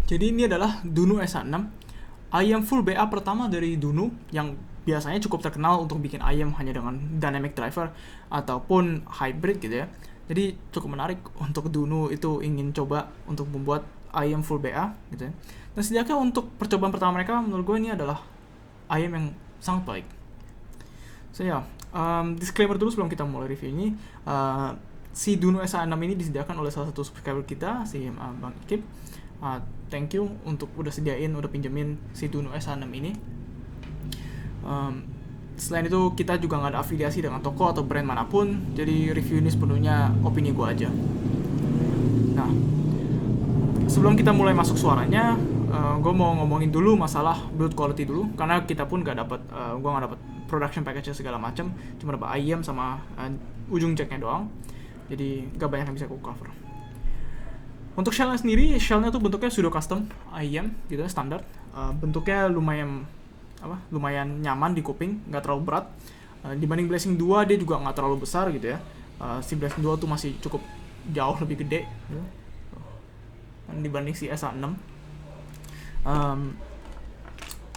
Jadi ini adalah Dunu SA6, IEM full BA pertama dari Dunu yang biasanya cukup terkenal untuk bikin IEM hanya dengan dynamic driver ataupun hybrid gitu ya. Jadi cukup menarik untuk Dunu itu ingin coba untuk membuat IEM full BA gitu ya. Dan setidaknya untuk percobaan pertama mereka menurut gue ini adalah IEM yang sangat baik. So ya, disclaimer dulu sebelum kita mulai review ini. Si Dunu SA6 ini disediakan oleh salah satu subscriber kita, si Bang Ikip. Thank you untuk udah sediain, udah pinjemin si Dunu SA6 ini. Selain itu kita juga nggak ada afiliasi dengan toko atau brand manapun, jadi review ini sepenuhnya opini gue aja. Nah, sebelum kita mulai masuk suaranya, gue mau ngomongin dulu masalah build quality dulu, karena kita pun gue nggak dapet production package segala macam, cuma dapat IEM sama ujung jacknya doang, jadi nggak banyak yang bisa gue cover. Untuk shellnya sendiri, shellnya tuh bentuknya pseudo custom IEM gitu ya, standar. Bentuknya lumayan nyaman di kuping, nggak terlalu berat. Dibanding Blessing 2 dia juga nggak terlalu besar gitu ya. Si Blessing 2 tuh masih cukup jauh lebih gede gitu, dibanding si SA6.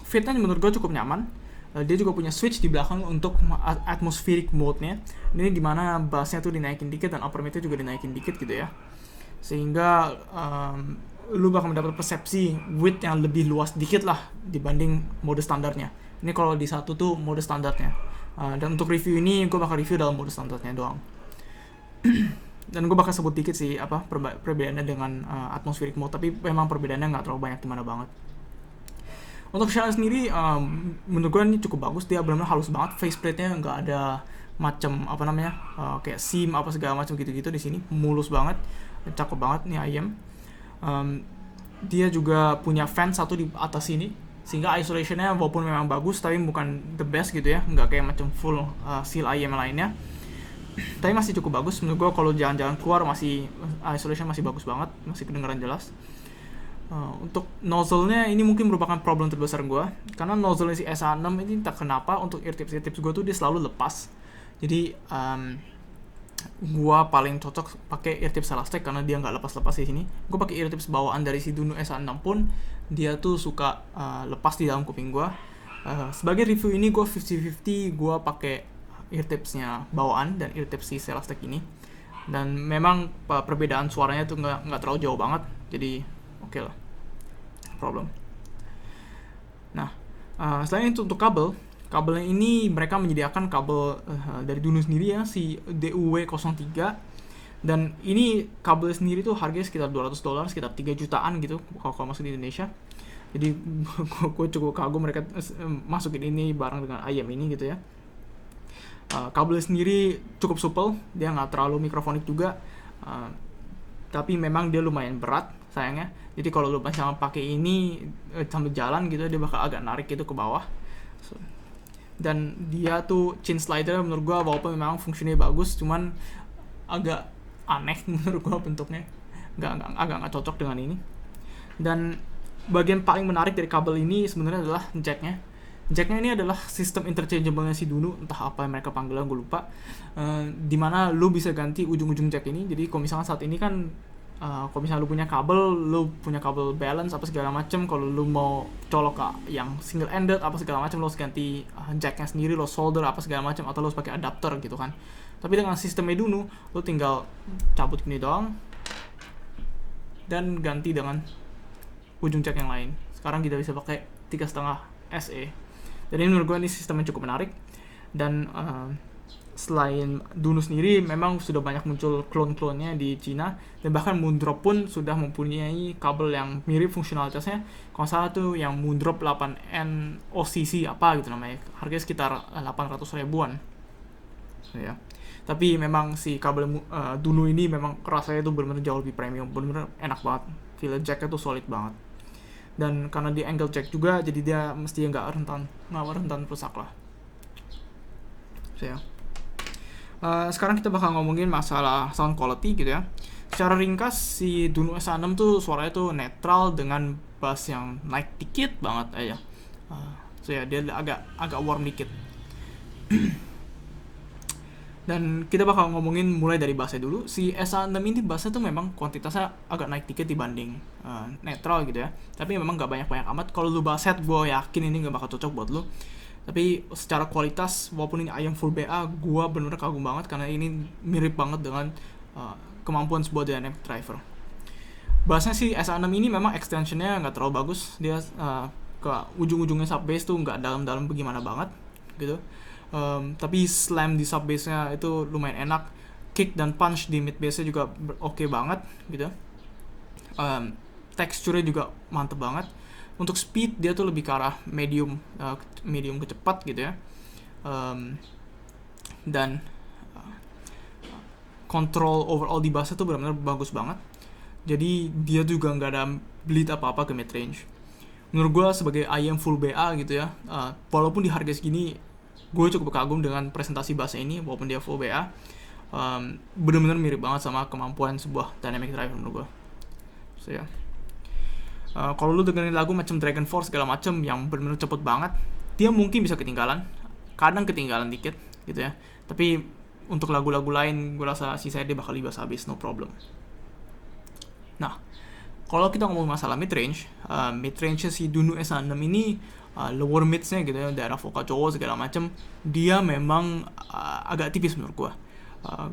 Fitnya menurut gue cukup nyaman. Dia juga punya switch di belakang untuk atmospheric mode-nya. Ini dimana bassnya tuh dinaikin dikit dan upper mid-nya juga dinaikin dikit gitu ya. Sehingga lu bakal mendapat persepsi width yang lebih luas dikit lah dibanding mode standarnya. Ini kalau di satu tuh mode standarnya. Dan untuk review ini gue bakal review dalam mode standarnya doang. Dan gue bakal sebut dikit sih perbedaannya dengan atmospheric mode, tapi memang perbedaannya nggak terlalu banyak gimana banget. Untuk shell sendiri, menurut gue ini cukup bagus. Dia benar-benar halus banget, faceplate-nya nggak ada macam kayak seam apa segala macam gitu-gitu di sini, mulus banget, cakep banget nih IEM. Dia juga punya fan satu di atas sini, sehingga isolationnya walaupun memang bagus, tapi bukan the best gitu ya, nggak kayak macam full seal IEM lainnya. Tapi masih cukup bagus menurut gue. Kalau jalan-jalan keluar masih isolation masih bagus banget, masih kedengaran jelas. Untuk nozzle-nya ini mungkin merupakan problem terbesar gue, karena nozzle si SA6 ini tak kenapa untuk ear tips gue tuh dia selalu lepas. Jadi gue paling cocok pakai ear tips Elastic karena dia nggak lepas-lepas di sini. Gue pakai ear tips bawaan dari si Dunu SA6 pun dia tuh suka lepas di dalam kuping gue. Sebagai review ini gue 50-50, gue pakai ear tipsnya bawaan dan ear tips si Elastic ini. Dan memang perbedaan suaranya tuh nggak terlalu jauh banget, jadi oke lah, problem. Nah, selain itu untuk kabelnya ini mereka menyediakan kabel dari Dunu sendiri ya, si DUW03. Dan ini kabel sendiri tuh harganya sekitar $200, sekitar 3 jutaan gitu kalau masuk di Indonesia. Jadi gue cukup kagum mereka masukin ini bareng dengan IEM ini gitu ya. Kabel sendiri cukup supel, dia nggak terlalu mikrofonik juga, tapi memang dia lumayan berat sayangnya. Jadi kalau lu misalnya pakai ini sambil jalan gitu, dia bakal agak narik gitu ke bawah. Dan dia tuh chin slider menurut gua walaupun memang fungsinya bagus, cuman agak aneh menurut gua bentuknya, agak nggak cocok dengan ini. Dan bagian paling menarik dari kabel ini sebenarnya adalah jacknya ini adalah sistem interchangeable-nya si Dunu, entah apa yang mereka panggilnya gue lupa, dimana lu bisa ganti ujung-ujung jack ini. Jadi kalau misalnya saat ini kan kalau misalnya lu punya kabel balance apa segala macam, kalau lu mau colok ke yang single ended apa segala macam, lu harus ganti jacknya sendiri, lu solder apa segala macam, atau lu harus pakai adapter gitu kan. Tapi dengan sistemnya Dunu, lu tinggal cabut gini doang dan ganti dengan ujung jack yang lain. Sekarang kita bisa pakai 3,5 SE. Jadi menurut gue ini sistemnya cukup menarik. Dan selain Dunu sendiri memang sudah banyak muncul klon-klonnya di Cina, dan bahkan Moondrop pun sudah mempunyai kabel yang mirip fungsionalitasnya. Kalau salah tuh yang Moondrop 8N OCC apa gitu namanya, harganya sekitar 800 ribuan ya. Tapi memang si kabel Dunu ini memang rasanya tuh benar-benar jauh lebih premium, benar-benar enak banget, feel jacknya tuh solid banget. Dan karena dia angle jack juga, jadi dia mestinya nggak rentan rusak lah. So, ya. Sekarang kita bakal ngomongin masalah sound quality gitu ya. Secara ringkas, si Dunu SA6 tuh suaranya tuh netral dengan bass yang naik dikit banget aja. So ya, dia agak warm dikit. Dan kita bakal ngomongin mulai dari bassnya dulu. Si SA6 ini bassnya tuh memang kuantitasnya agak naik dikit dibanding netral gitu ya. Tapi memang gak banyak-banyak amat. Kalau lu basshead, gue yakin ini gak bakal cocok buat lu. Tapi secara kualitas, walaupun ini ayam full BA, gue bener-bener kagum banget karena ini mirip banget dengan kemampuan sebuah dynamic driver. Bassnya si SA6 ini memang extensionnya gak terlalu bagus. Dia ke ujung-ujungnya sub bass tuh gak dalam-dalam bagaimana banget gitu. Tapi slam di sub bass-nya itu lumayan enak, kick dan punch di mid bass-nya juga oke banget gitu. Teksturnya juga mantep banget. Untuk speed dia tuh lebih ke arah medium ke cepat gitu ya. Dan control overall di bass-nya tuh benar-benar bagus banget. Jadi dia juga nggak ada bleed apa-apa ke mid range. Menurut gue sebagai IM full BA gitu ya, walaupun di harga segini gue cukup kagum dengan presentasi bassnya ini, walaupun dia full BA, benar-benar mirip banget sama kemampuan sebuah dynamic driver menurut gue. So ya, kalau lu dengerin lagu macam Dragon Force segala macam yang benar-benar cepet banget, dia mungkin bisa ketinggalan, kadang ketinggalan dikit gitu ya. Tapi untuk lagu-lagu lain, gue rasa sisanya dia bakal dibahas habis, no problem. Nah, kalau kita ngomong masalah mid-range si Dunu SA6 ini lower mids-nya gitu ya, daerah vokal cowok segala macam, dia memang agak tipis menurut gue.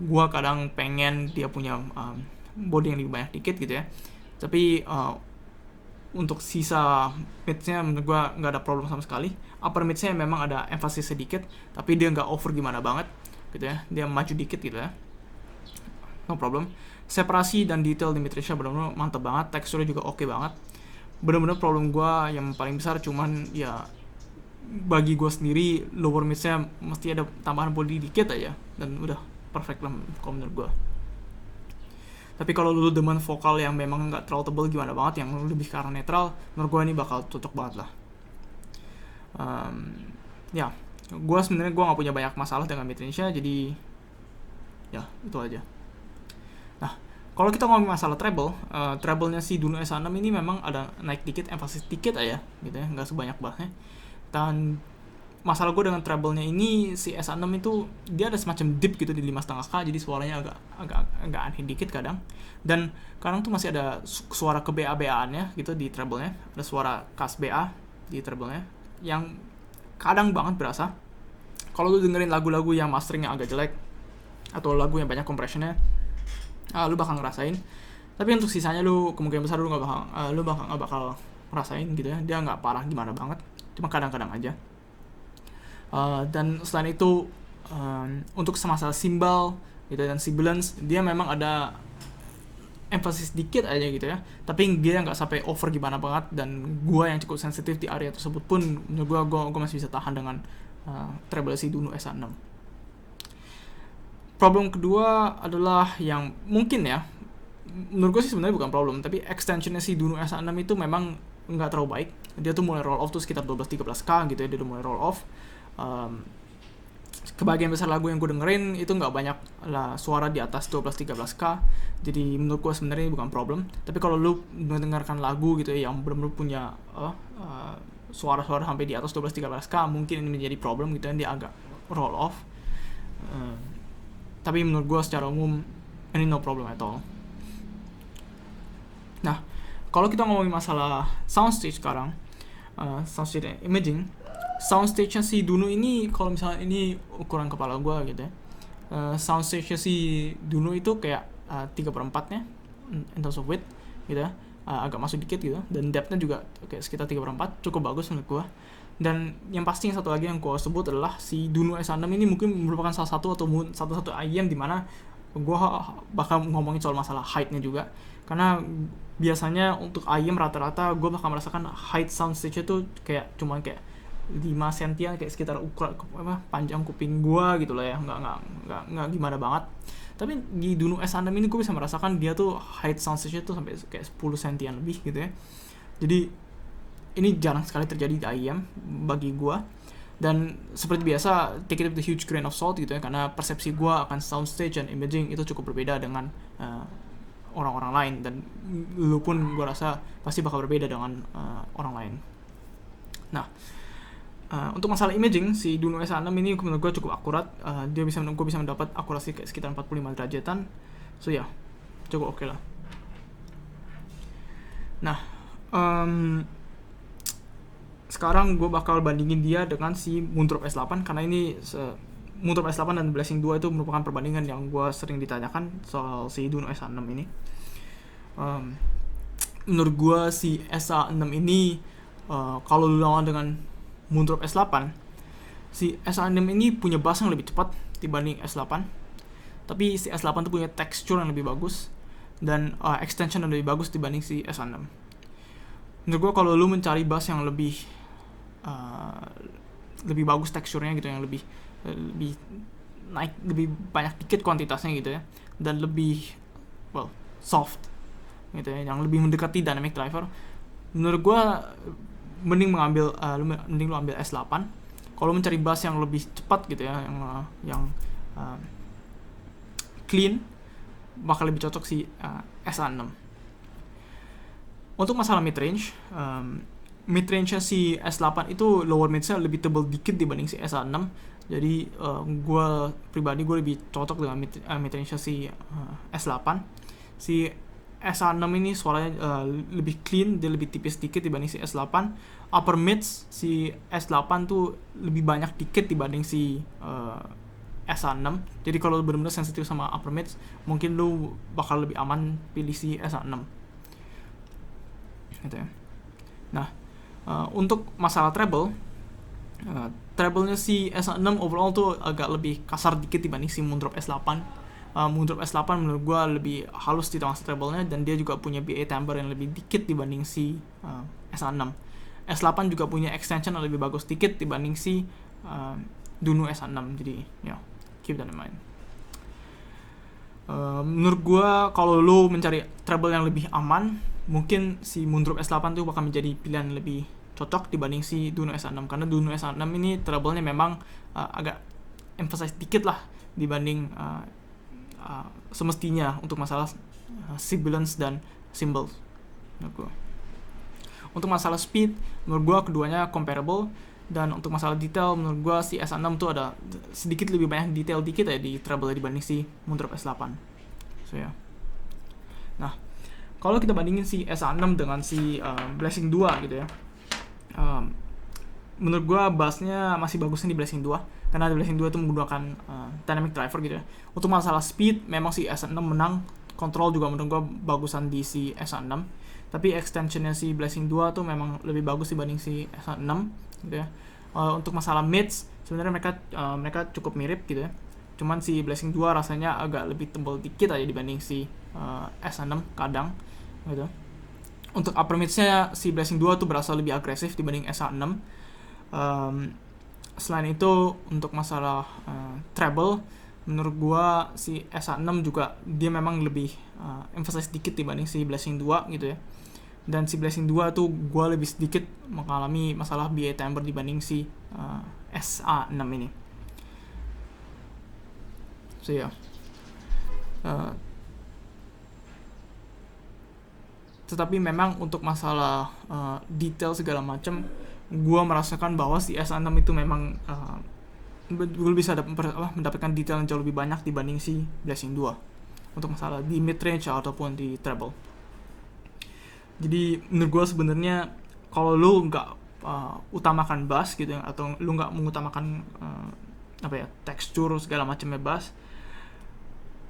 Gue kadang pengen dia punya body yang lebih banyak dikit gitu ya. Tapi untuk sisa mids-nya menurut gue nggak ada problem sama sekali. Upper mids-nya memang ada emphasis sedikit, tapi dia nggak over gimana banget gitu ya. Dia maju dikit gitu ya, no problem. Separasi dan detail di mid-range-nya benar-benar mantap banget, teksturnya juga oke banget. Benar-benar problem gue yang paling besar cuman ya bagi gue sendiri lower mids-nya mesti ada tambahan body dikit aja dan udah perfect lah kalau menurut gue. Tapi kalau lu demen vokal yang memang nggak terlalu tebal gimana banget, yang lebih ke arah netral, menurut gue ini bakal cocok banget lah. Ya, gue sebenarnya gue nggak punya banyak masalah dengan mid-range-nya, jadi ya itu aja. Nah, kalau kita ngomong masalah treble-nya si Dunu SA6 ini memang ada naik dikit, emphasis dikit aja gitu ya, nggak sebanyak bassnya. Dan masalah gue dengan treble-nya ini, si SA6 itu dia ada semacam dip gitu di 5,5K, jadi suaranya agak aneh dikit kadang. Dan kadang tuh masih ada suara ke BA-BA-annya gitu di treble-nya, ada suara khas BA di treble-nya yang kadang banget berasa. Kalau lu dengerin lagu-lagu yang masteringnya agak jelek atau lagu yang banyak compression-nya, lu bakal ngerasain. Tapi untuk sisanya lu kemungkinan besar lu nggak bakal ngerasain gitu ya. Dia nggak parah gimana banget, cuma kadang-kadang aja. Dan selain itu untuk masalah cymbal gitu dan sibilance, dia memang ada emphasis dikit aja gitu ya. Tapi dia nggak sampai over gimana banget, dan gua yang cukup sensitif di area tersebut pun menurut gua masih bisa tahan dengan treble si Dunu SA6. Problem kedua adalah yang mungkin ya, menurut gue sih sebenarnya bukan problem, tapi extensionnya si Dunu SA6 itu memang nggak terlalu baik. Dia tuh mulai roll off tuh sekitar 12-13K gitu ya, dia udah mulai roll off. Kebagian besar lagu yang gue dengerin itu nggak banyak lah suara di atas 12-13K, jadi menurut gue sebenarnya bukan problem. Tapi kalau lu mendengarkan lagu gitu ya yang benar-benar punya suara-suara sampai di atas 12-13K, mungkin ini menjadi problem gitu ya, dia agak roll off. Tapi menurut gue secara umum ini no problem at all. Nah, kalau kita ngomongin masalah soundstage sekarang, soundstage imaging, soundstage-nya si Dunu ini, kalau misalnya ini ukuran kepala gue gitu ya, soundstage-nya si Dunu itu kayak 3/4-nya in terms of width gitu ya, agak masuk dikit gitu, dan depth-nya juga kayak sekitar 3/4, cukup bagus menurut gue. Dan yang pasti yang satu lagi yang gue sebut adalah si Dunu SA6 ini mungkin merupakan salah satu atau satu-satu IM di mana gue bakal ngomongin soal masalah height-nya juga, karena biasanya untuk IM rata-rata gue bakal merasakan height soundstage itu kayak cuman kayak 5 sentian, kayak sekitar ukuran panjang kuping gue gitu lah ya, nggak gimana banget. Tapi di Dunu SA6 ini gue bisa merasakan dia tuh height soundstage itu sampai kayak 10 sentian lebih gitu ya. Jadi ini jarang sekali terjadi di IEM bagi gue, dan seperti biasa take it with a huge grain of salt gitu ya, karena persepsi gue akan soundstage dan imaging itu cukup berbeda dengan orang-orang lain, dan lu pun gue rasa pasti bakal berbeda dengan orang lain. Nah, Untuk masalah imaging, si Duno S6 ini menurut gue cukup akurat. Gue bisa mendapat akurasi sekitar 45 derajatan. So ya, cukup oke lah. Nah, sekarang gue bakal bandingin dia dengan si Moondrop S8, karena ini Moondrop S8 dan Blessing 2 itu merupakan perbandingan yang gue sering ditanyakan soal si Duno S6 ini. Menurut gue si S6 ini kalau lu lawan dengan Moondrop S8, si S6 ini punya bass yang lebih cepat dibanding S8, tapi si S8 tuh punya tekstur yang lebih bagus dan extension yang lebih bagus dibanding si S6. Menurut gue kalau lu mencari bass yang lebih bagus teksturnya gitu, yang lebih naik, lebih banyak dikit kuantitasnya gitu ya, dan lebih soft gitu ya, yang lebih mendekati dynamic driver, menurut gue mending lu ambil S8. Kalau mencari bass yang lebih cepat gitu ya, yang clean, bakal lebih cocok si S6. Untuk masalah midrange, midrange-nya si S8 itu lower mids-nya lebih tebal dikit dibanding si S6. Jadi gue pribadi lebih cocok dengan midrange-nya si S8. Si S6 ini suaranya lebih clean, dia lebih tipis dikit dibanding si S8. Upper mids si S8 tuh lebih banyak dikit dibanding si S6. Jadi kalau benar-benar sensitif sama upper mids, mungkin lu bakal lebih aman pilih si S6 gitu ya. Nah, untuk masalah treble, treble-nya si S6 overall tuh agak lebih kasar dikit dibanding si Moondrop S8. Moondrop S8 menurut gue lebih halus di tengah treble-nya, dan dia juga punya BA timbre yang lebih dikit dibanding si S6. S8 juga punya extension yang lebih bagus dikit dibanding si Duno S6. Jadi ya, keep that in mind. Menurut gue kalau lo mencari treble yang lebih aman, mungkin si Moondrop S8 tuh bakal menjadi pilihan lebih cocok dibanding si Duno S6, karena Duno S6 ini treble-nya memang agak emphasize dikit lah dibanding semestinya untuk masalah sibilance dan cymbals. Untuk masalah speed, menurut gue keduanya comparable, dan untuk masalah detail, menurut gue si S6 tuh ada sedikit lebih banyak detail dikit ya di treble dibanding si Moondrop S8. So ya. Nah, kalau kita bandingin si S6 dengan si Blessing 2 gitu ya, menurut gue bassnya masih bagusnya di Blessing 2, karena di Blessing 2 itu menggunakan dynamic driver gitu ya. Untuk masalah speed, memang si S6 menang, kontrol juga menurut gue bagusan di si S6, tapi extensionnya si Blessing 2 tuh memang lebih bagus dibanding si S6 gitu ya. Untuk masalah mids, sebenarnya mereka cukup mirip gitu ya, cuman si Blessing 2 rasanya agak lebih tebal dikit aja dibanding si S6 kadang gitu. Untuk upper mids-nya si Blessing 2 tuh berasa lebih agresif dibanding S6. Selain itu, untuk masalah treble, menurut gua si S6 juga dia memang lebih emphasize dikit dibanding si Blessing 2 gitu ya. Dan si Blessing 2 tuh gua lebih sedikit mengalami masalah BA timbre dibanding si SA6 ini. So ya. Tetapi memang untuk masalah detail segala macam, gue merasakan bahwa si S6 itu memang gue bisa mendapatkan detail yang jauh lebih banyak dibanding si Blessing 2 untuk masalah di mid range ataupun di treble. Jadi menurut gue sebenarnya kalau lu nggak utamakan bass gitu ya, atau lu nggak mengutamakan tekstur segala macamnya bass,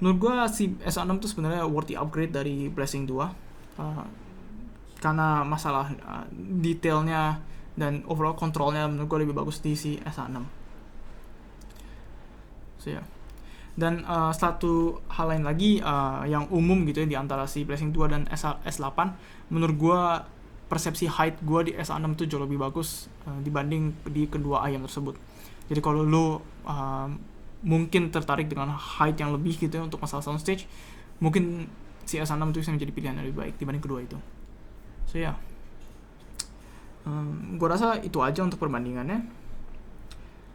menurut gue si S6 itu sebenarnya worthy upgrade dari Blessing 2. Karena masalah detailnya dan overall kontrolnya menurut gue lebih bagus di si S6. So ya. Dan satu hal lain lagi yang umum gitu ya di antara si Blessing 2 dan S8, menurut gue persepsi height gue di S6 itu jauh lebih bagus dibanding di kedua ayam tersebut. Jadi kalau lo mungkin tertarik dengan height yang lebih gitu ya untuk masalah soundstage, mungkin si S6 itu bisa menjadi pilihan yang lebih baik dibanding kedua itu. So ya, gue rasa itu aja untuk perbandingannya.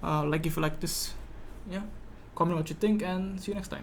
Like if you like this, comment what you think, and see you next time.